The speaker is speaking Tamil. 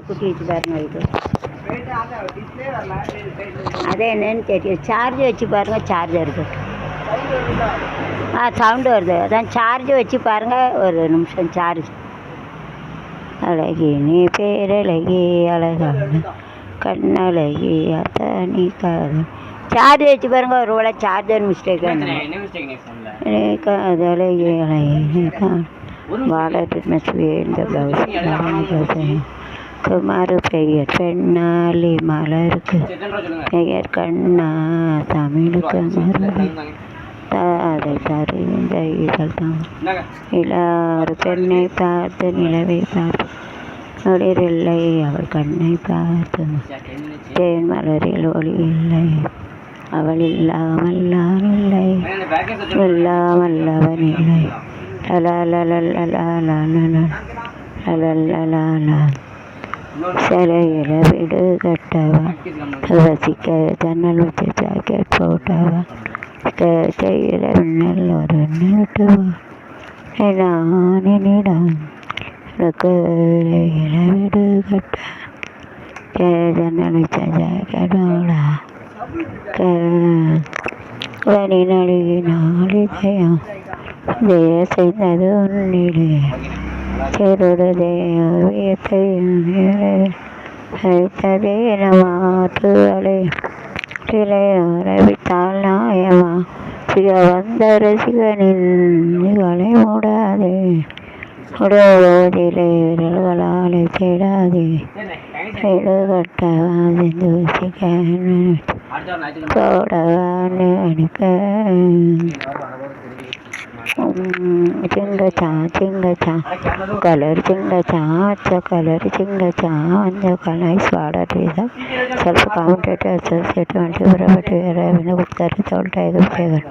குட்டி வச்சு பாருங்க இது. அதே என்னன்னு தெரியும். சார்ஜ் வச்சு பாருங்கள், சார்ஜ் வருது. சவுண்டு வருது. அதான் சார்ஜ் வச்சு பாருங்கள், ஒரு நிமிஷம் சார்ஜ். அழகி நீ பேரழகி அழகான கண்ணழகி அத்தனி காதல். சார்ஜ் வச்சு பாருங்க, ஒரு வேளை சார்ஜர் மிஸ்டேக் காதழகி அழகி வாழட்டு இந்த ப்ளவுஸ் குமார் பெயர் பெண்ணாலி மலருக்கு பெயர் கண்ணா தமிழுக்கு மருவி அதை தருகின்ற இதழ் தான். எல்லாரும் பெண்ணை பார்த்து நிலவை பார்த்து ஒளிரில்லை, அவள் கண்ணை பார்த்து தேன் மலரில் ஒளி இல்லை, அவள் இல்லாமல் நான் இல்லை, இல்லாமல் அவன் இல்லை. சிலையில வீடு கட்டவன் ரசிக்க ஜன்னல் வச்சு ஜாக்கெட் போட்டவன் கையில் மின்னல் ஒரு நிறுட்டுவான் நானிடம் வீடு கட்ட ஜன்னல் வச்ச ஜாக்கெட் போடா வழி நழுகினால் இதயம் செய்தது உன்னிலே செருடுதே மாற்றுகளை அரவித்தால் நியாயமா சிக வந்த ரசிகனின் நிகழை மூடாதே உடவோதிலே விரல்களாலே தேடாதே வீடு கட்டவாதிந்து கோடவான் அடிக்க ಚಿಂಗಚಾ ಕಲರ್ ಚಿಂಗಚಾ ಅಚ್ಚ ಕಲರ್ ಚಿಂಗಚಾ ಅಂಜ ನೈಸ್ ವಾಡರ್ ಇದೆ ಸ್ವಲ್ಪ ಕಾಂಪಿಟೇಟಿವ್ ಅಸೋಸಿಯೇಟ್ ಮಾಡಿ ಬರಬಟ್ಟು ರೆವೆನ್ಯೂ ಕೊಡ್ತಾರೆ ತೋಲ್ಟಾಗಿ ಇದೆ